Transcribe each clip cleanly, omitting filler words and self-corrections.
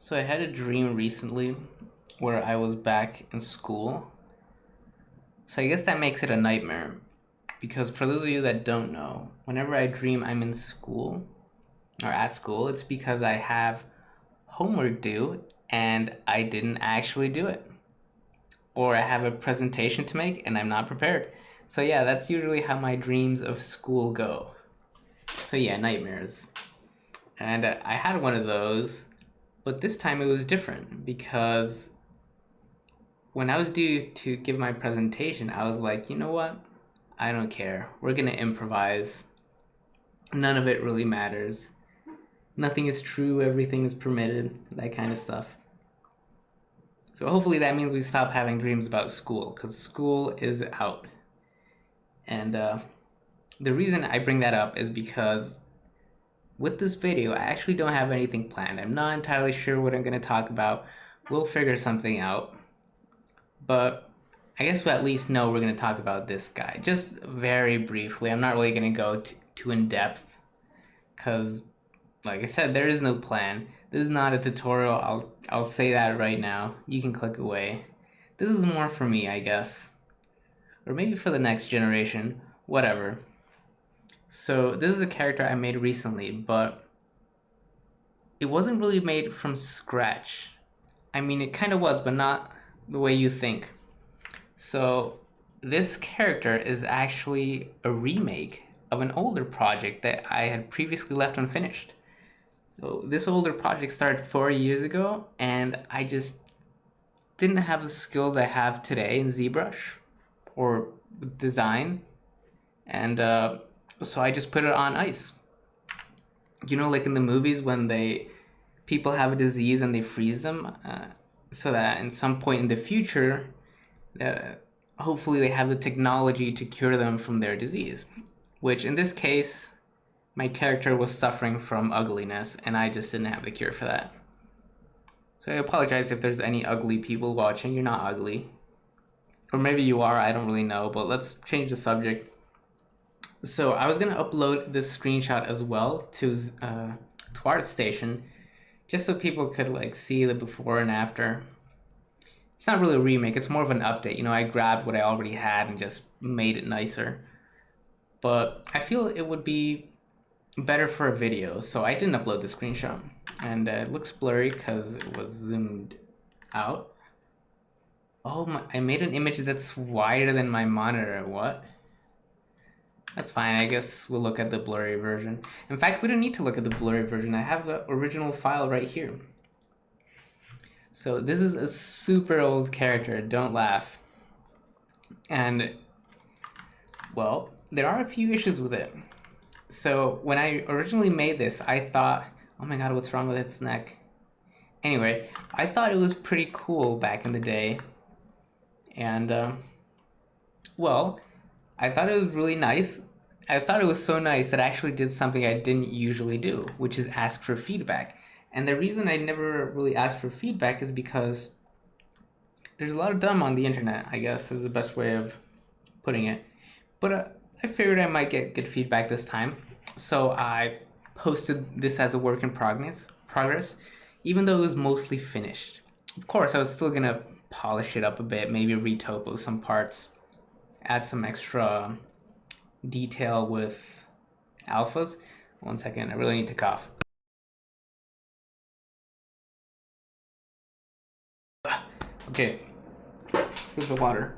So I had a dream recently where I was back in school. So I guess that makes it a nightmare because for those of you that don't know, whenever I dream I'm in school or at school, it's because I have homework due and I didn't actually do it. Or I have a presentation to make and I'm not prepared. So yeah, that's usually how my dreams of school go. So yeah, nightmares. And I had one of those, but this time it was different because when I was due to give my presentation, I was like, you know what? I don't care. We're gonna improvise. None of it really matters. Nothing is true, everything is permitted, that kind of stuff. So hopefully that means we stop having dreams about school, because school is out. And the reason I bring that up is because with this video, I actually don't have anything planned. I'm not entirely sure what I'm going to talk about. We'll figure something out. But I guess we at least know we're going to talk about this guy. Just very briefly. I'm not really going to go too in depth because, like I said, there is no plan. This is not a tutorial. I'll say that right now. You can click away. This is more for me, I guess. Or maybe for the next generation. Whatever. So this is a character I made recently, but it wasn't really made from scratch. I mean, it kind of was, but not the way you think. So this character is actually a remake of an older project that I had previously left unfinished. So this older project started 4 years ago, and I just didn't have the skills I have today in ZBrush or design, and so I just put it on ice. You know, like in the movies when people have a disease and they freeze them, so that in some point in the future, hopefully they have the technology to cure them from their disease. Which in this case, my character was suffering from ugliness, and I just didn't have the cure for that. So I apologize if there's any ugly people watching. You're not ugly. Or maybe you are, I don't really know, but let's change the subject. So I was gonna upload this screenshot as well to ArtStation, just so people could like see the before and after. It's not really a remake, it's more of an update. You know, I grabbed what I already had and just made it nicer. But I feel it would be better for a video, so I didn't upload the screenshot. And it looks blurry because it was zoomed out. Oh my, I made an image that's wider than my monitor. What? That's fine, I guess we'll look at the blurry version. In fact, we don't need to look at the blurry version. I have the original file right here. So this is a super old character, don't laugh. And, well, there are a few issues with it. So when I originally made this, I thought, oh my god, what's wrong with its neck? Anyway, I thought it was pretty cool back in the day. And, well, I thought it was really nice. I thought it was so nice that I actually did something I didn't usually do, which is ask for feedback. And the reason I never really asked for feedback is because there's a lot of dumb on the internet, I guess, is the best way of putting it. But I figured I might get good feedback this time. So I posted this as a work in progress, even though it was mostly finished. Of course, I was still gonna polish it up a bit, maybe retopo some parts, add some extra detail with alphas. 1 second, I really need to cough. Okay, here's the water.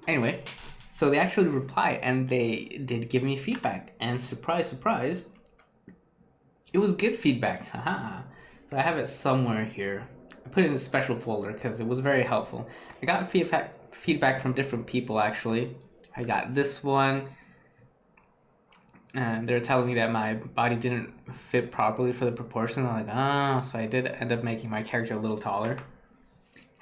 Anyway, so they actually replied and they did give me feedback, and surprise, surprise, it was good feedback. Haha. So I have it somewhere here. I put it in a special folder because it was very helpful. I got feedback from different people actually. I got this one, and they're telling me that my body didn't fit properly for the proportions. I'm like, ah, so I did end up making my character a little taller.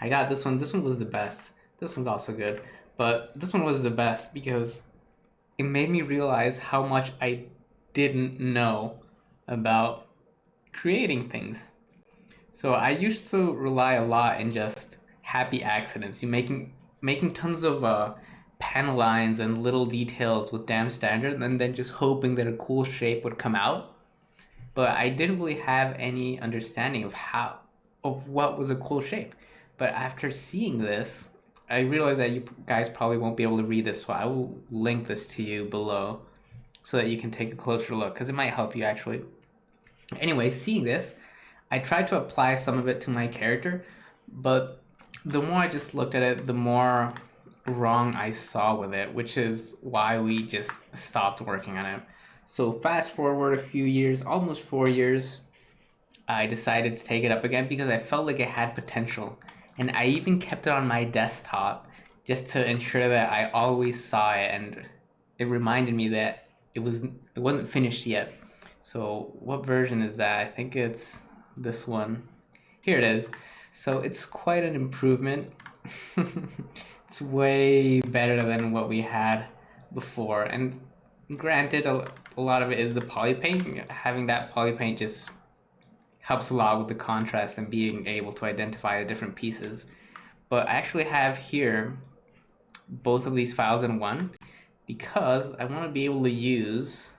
I got this one. This one was the best. This one's also good, but this one was the best because it made me realize how much I didn't know about creating things. So I used to rely a lot in just happy accidents. You making tons of panel lines and little details with damn standard and then just hoping that a cool shape would come out. But I didn't really have any understanding of what was a cool shape. But after seeing this, I realized that you guys probably won't be able to read this, so I will link this to you below so that you can take a closer look, because it might help you actually. Anyway, seeing this, I tried to apply some of it to my character, but the more I just looked at it, the more wrong I saw with it, which is why we just stopped working on it. So fast forward a few years, almost 4 years, I decided to take it up again because I felt like it had potential. And I even kept it on my desktop just to ensure that I always saw it, and it reminded me that it wasn't finished yet. So what version is that? I think it's this one. Here it is. So it's quite an improvement. It's way better than what we had before. And granted, a lot of it is the poly paint. Having that poly paint just helps a lot with the contrast and being able to identify the different pieces. But I actually have here both of these files in one because I want to be able to use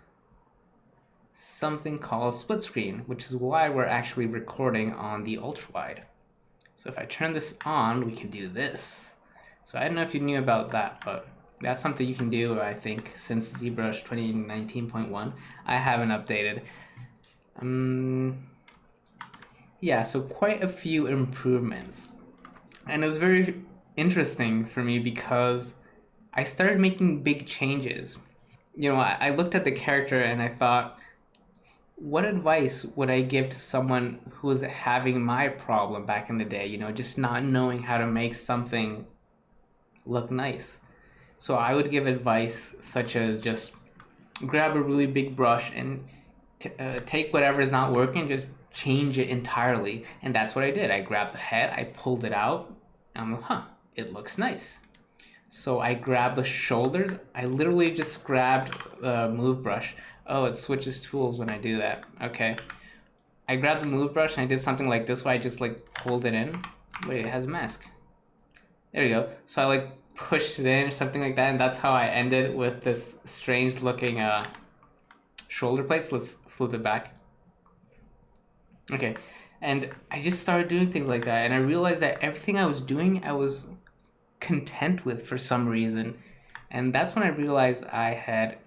something called split screen, which is why we're actually recording on the ultra wide. So if I turn this on, we can do this. So I don't know if you knew about that, but that's something you can do, I think, since ZBrush 2019.1. I haven't updated. Yeah, so quite a few improvements. And it was very interesting for me because I started making big changes. You know, I looked at the character and I thought, what advice would I give to someone who was having my problem back in the day, you know, just not knowing how to make something look nice? So I would give advice such as just grab a really big brush and take whatever is not working, just change it entirely. And that's what I did. I grabbed the head, I pulled it out, and I'm like, it looks nice. So I grabbed the shoulders. I literally just grabbed a move brush. Oh, it switches tools when I do that. Okay. I grabbed the move brush and I did something like this where I just like pulled it in. Wait, it has mask. There you go. So I like pushed it in or something like that, and that's how I ended with this strange looking shoulder plates. Let's flip it back. Okay. And I just started doing things like that, and I realized that everything I was doing, I was content with for some reason. And that's when I realized I had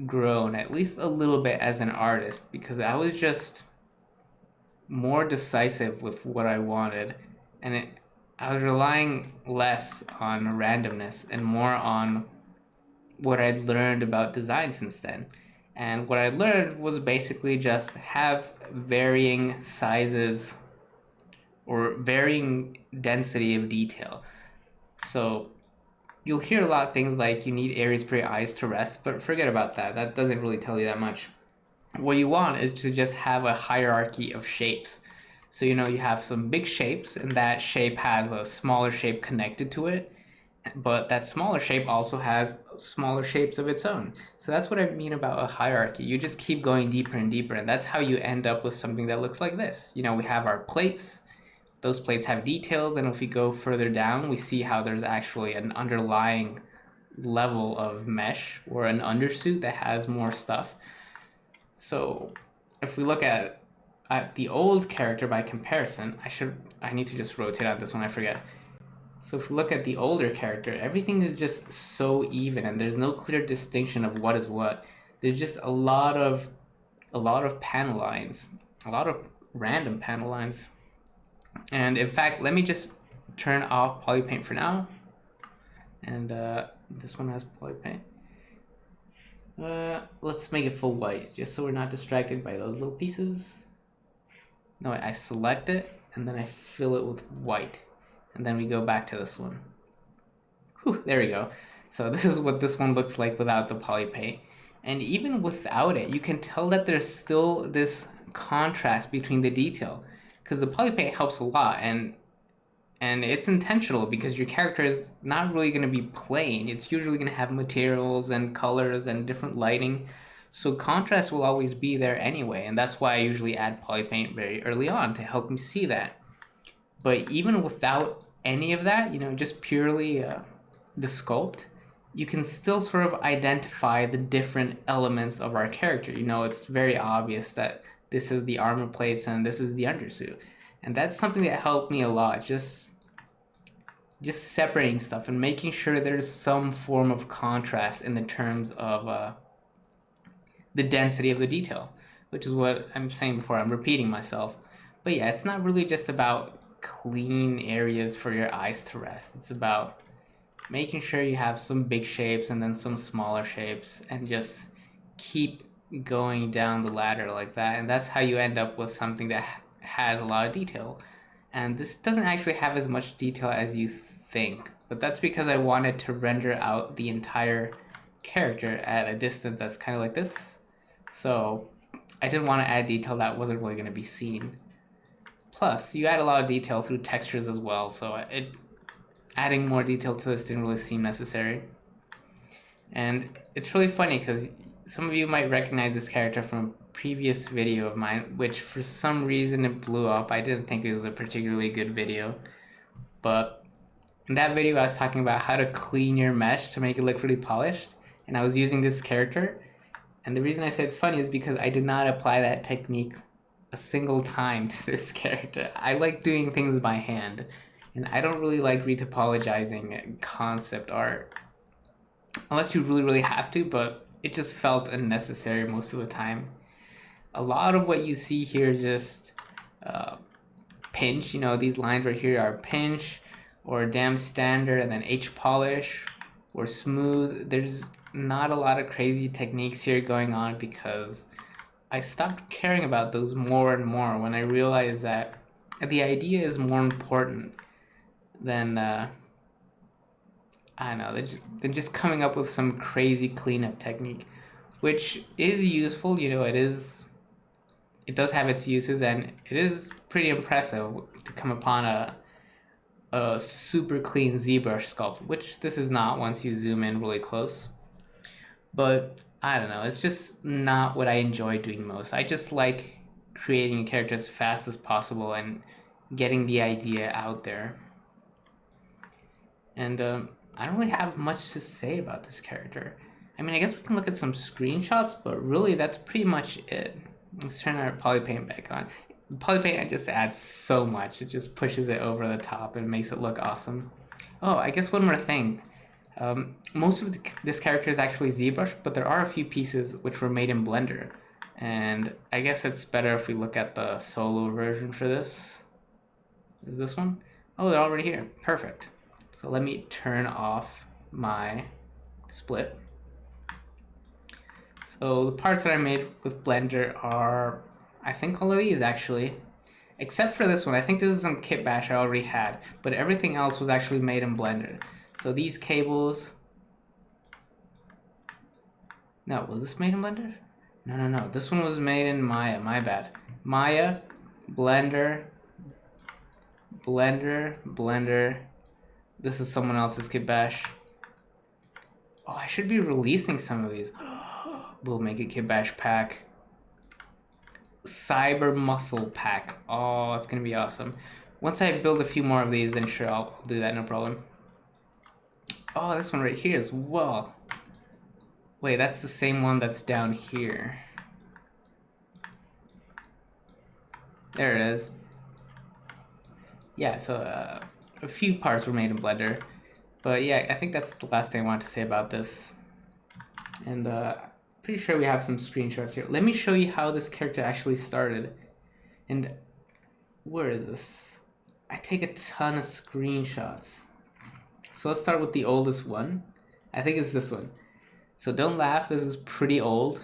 grown at least a little bit as an artist, because I was just more decisive with what I wanted, and I was relying less on randomness and more on what I'd learned about design since then. And what I learned was basically just have varying sizes or varying density of detail. So you'll hear a lot of things like you need areas for your eyes to rest, but forget about that. That doesn't really tell you that much. What you want is to just have a hierarchy of shapes. So, you know, you have some big shapes, and that shape has a smaller shape connected to it, but that smaller shape also has smaller shapes of its own. So that's what I mean about a hierarchy. You just keep going deeper and deeper, and that's how you end up with something that looks like this. You know, we have our plates. Those plates have details, and if we go further down, we see how there's actually an underlying level of mesh or an undersuit that has more stuff. So if we look at the old character by comparison, I need to just rotate out this one, I forget. So if we look at the older character, everything is just so even, and there's no clear distinction of what is what. There's just a lot of panel lines, a lot of random panel lines. And in fact, let me just turn off polypaint for now. And this one has polypaint. Let's make it full white, just so we're not distracted by those little pieces. No, I select it, and then I fill it with white. And then we go back to this one. Whew, there we go. So this is what this one looks like without the polypaint. And even without it, you can tell that there's still this contrast between the detail, because the polypaint helps a lot, and it's intentional because your character is not really going to be plain. It's usually going to have materials and colors and different lighting. So contrast will always be there anyway, and that's why I usually add polypaint very early on to help me see that. But even without any of that, you know, just purely the sculpt, you can still sort of identify the different elements of our character. You know, it's very obvious that this is the armor plates and this is the undersuit. And that's something that helped me a lot, just separating stuff and making sure there's some form of contrast in the terms of the density of the detail, which is what I'm saying before. I'm repeating myself. But yeah, it's not really just about clean areas for your eyes to rest. It's about making sure you have some big shapes and then some smaller shapes and just keep going down the ladder like that. And that's how you end up with something that has a lot of detail. And this doesn't actually have as much detail as you think, but that's because I wanted to render out the entire character at a distance that's kind of like this. So I didn't want to add detail that wasn't really going to be seen. Plus, you add a lot of detail through textures as well, so adding more detail to this didn't really seem necessary. And it's really funny because some of you might recognize this character from a previous video of mine, which for some reason it blew up. I didn't think it was a particularly good video, but in that video I was talking about how to clean your mesh to make it look really polished, and I was using this character. And the reason I say it's funny is because I did not apply that technique a single time to this character. I like doing things by hand, and I don't really like retopologizing concept art unless you really have to, but it just felt unnecessary most of the time. A lot of what you see here is just pinch. You know, these lines right here are pinch or dam standard and then H polish or smooth. There's not a lot of crazy techniques here going on because I stopped caring about those more and more when I realized that the idea is more important than I don't know, than just coming up with some crazy cleanup technique, which is useful. You know, it does have its uses, and it is pretty impressive to come upon a super clean ZBrush sculpt, which this is not once you zoom in really close. But I don't know, it's just not what I enjoy doing most. I just like creating a character as fast as possible and getting the idea out there. And I don't really have much to say about this character. I mean, I guess we can look at some screenshots, but really that's pretty much it. Let's turn our polypaint back on. Polypaint just adds so much. It just pushes it over the top and makes it look awesome. Oh, I guess one more thing. Most of this character is actually ZBrush, but there are a few pieces which were made in Blender. And I guess it's better if we look at the solo version for this. Is this one? Oh, they're already here. Perfect. So let me turn off my split. So the parts that I made with Blender are, I think all of these actually, except for this one. I think this is some kit bash I already had, but everything else was actually made in Blender. So these cables, no, was this made in Blender? No, this one was made in Maya, my bad. Maya, Blender, Blender. This is someone else's kit bash. Oh, I should be releasing some of these. We'll make a kit bash pack. Cyber muscle pack. Oh, it's gonna be awesome. Once I build a few more of these, then sure, I'll do that, no problem. Oh, this one right here as well. Wait, that's the same one that's down here. There it is. Yeah, so a few parts were made in Blender. But yeah, I think that's the last thing I wanted to say about this. And pretty sure we have some screenshots here. Let me show you how this character actually started. And where is this? I take a ton of screenshots. So let's start with the oldest one. I think it's this one. So don't laugh, this is pretty old.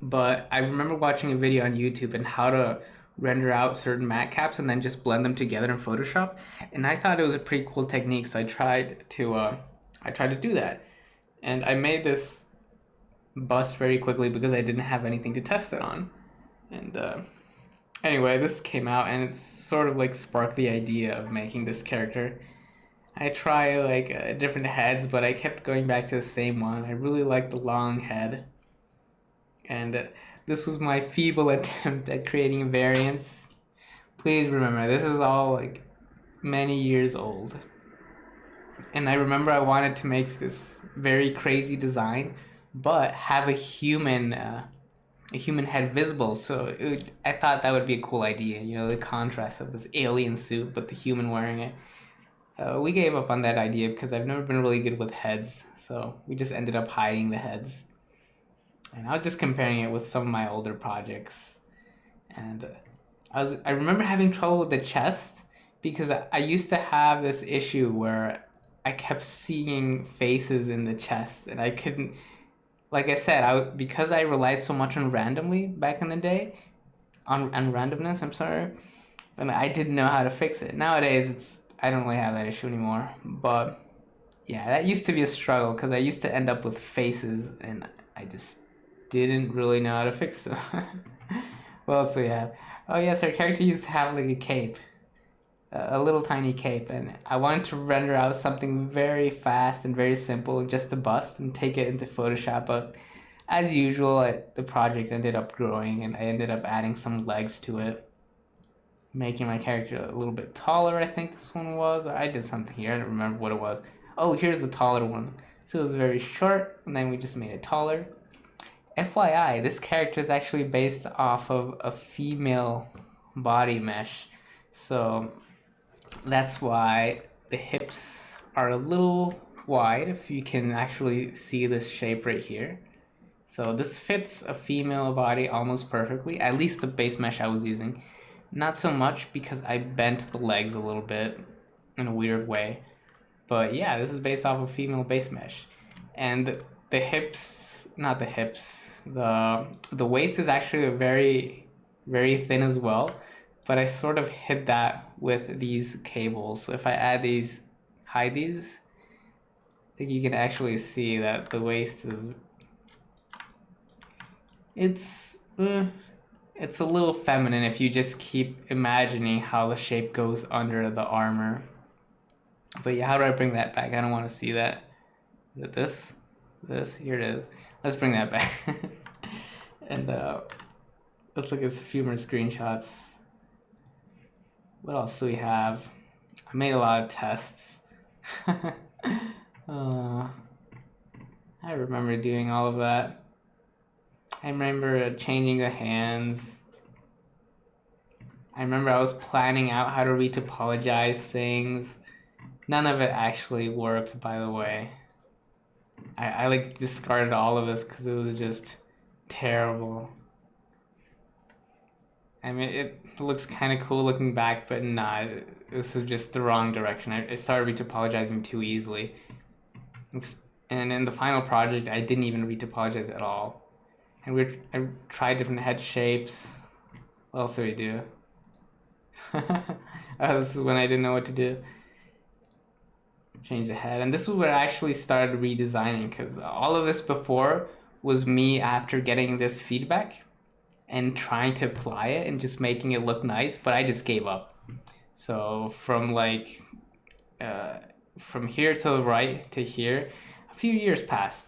But I remember watching a video on YouTube and how to render out certain matte caps and then just blend them together in Photoshop. And I thought it was a pretty cool technique, so I tried to do that. And I made this bust very quickly because I didn't have anything to test it on. And anyway, this came out and it's sort of like sparked the idea of making this character. I try like different heads, but I kept going back to the same one. I really like the long head. And this was my feeble attempt at creating variants. Please remember, this is all like many years old. And I remember I wanted to make this very crazy design, but have a human head visible. So I thought that would be a cool idea. You know, the contrast of this alien suit, but the human wearing it. We gave up on that idea because I've never been really good with heads. So we just ended up hiding the heads. And I was just comparing it with some of my older projects. And I remember having trouble with the chest because I used to have this issue where I kept seeing faces in the chest and I couldn't, like I said, because I relied so much on randomly back in the day, on randomness, I'm sorry, and I didn't know how to fix it. Nowadays, I don't really have that issue anymore, but yeah, that used to be a struggle because I used to end up with faces and I just didn't really know how to fix them. What else do we have? Oh yes, our character used to have like a cape, a little tiny cape, and I wanted to render out something very fast and very simple, just a bust, and take it into Photoshop. But as usual, the project ended up growing, and I ended up adding some legs to it, making my character a little bit taller. I think this one was. I did something here. I don't remember what it was. Oh, here's the taller one. So it was very short, and then we just made it taller. FYI, this character is actually based off of a female body mesh. So that's why the hips are a little wide, if you can actually see this shape right here. So this fits a female body almost perfectly, at least the base mesh I was using. Not so much because I bent the legs a little bit in a weird way. But yeah, this is based off of female base mesh. And the hips, not the hips, the waist is actually very, very thin as well. But I sort of hid that with these cables. So if I add these, hide these, I think you can actually see that the waist is, it's a little feminine if you just keep imagining how the shape goes under the armor. But yeah, how do I bring that back? I don't want to see that. Is it this? This? Here it is. Let's bring that back. And let's look at a few more screenshots. What else do we have? I made a lot of tests. I remember doing all of that. I remember changing the hands. I remember I was planning out how to retopologize things. None of it actually worked, by the way. I like discarded all of this because it was just terrible. I mean, it looks kind of cool looking back, but nah, this was just the wrong direction. I started retopologizing too easily. And in the final project, I didn't even retopologize at all. And I tried different head shapes. What else did we do? This is when I didn't know what to do. Change the head. And this is where I actually started redesigning, because all of this before was me after getting this feedback and trying to apply it and just making it look nice, but I just gave up. So from like from here to the right to here, a few years passed.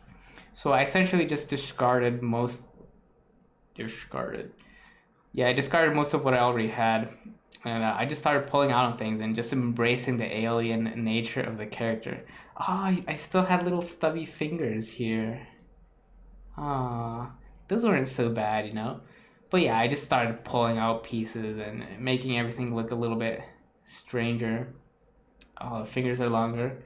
So I essentially just discarded most of what I already had, and I just started pulling out on things and just embracing the alien nature of the character. Oh, I still had little stubby fingers here. Ah, those weren't so bad, you know. But yeah, I just started pulling out pieces and making everything look a little bit stranger. Oh, the fingers are longer.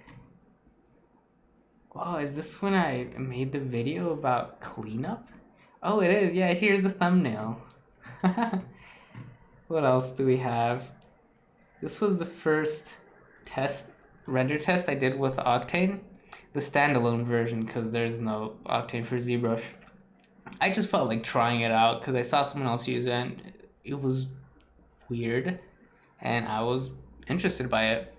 Wow, is this when I made the video about cleanup? Oh, it is. Yeah, here's the thumbnail. What else do we have? This was the first render test I did with Octane, the standalone version, because there's no Octane for ZBrush. I just felt like trying it out because I saw someone else use it and it was weird and I was interested by it.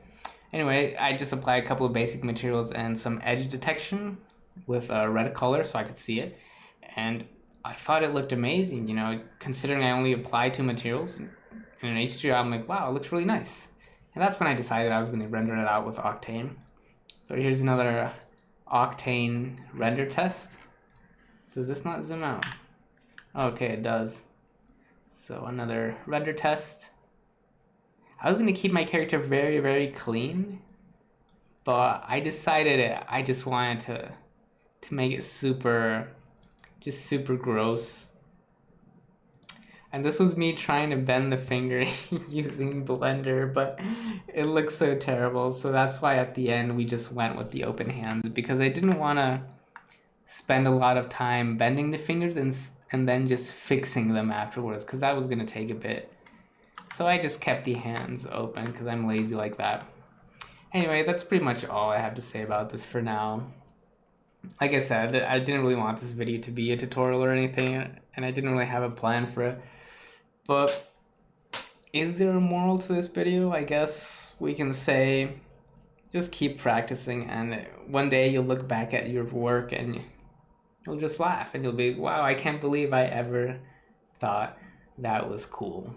Anyway, I just applied a couple of basic materials and some edge detection with a red color so I could see it, and I thought it looked amazing, you know, considering I only applied 2 materials. In an H3, I'm like, wow, it looks really nice. And that's when I decided I was going to render it out with Octane. So here's another Octane render test. Does this not zoom out? Okay, it does. So another render test. I was going to keep my character very, very clean. but I decided I just wanted to make it super gross. And this was me trying to bend the finger using Blender, but it looks so terrible. So that's why at the end we just went with the open hands, because I didn't want to spend a lot of time bending the fingers and then just fixing them afterwards, because that was going to take a bit. So I just kept the hands open because I'm lazy like that. Anyway, that's pretty much all I have to say about this for now. Like I said, I didn't really want this video to be a tutorial or anything, and I didn't really have a plan for it. But is there a moral to this video? I guess we can say just keep practicing, and one day you'll look back at your work and you'll just laugh and you'll be, wow, I can't believe I ever thought that was cool.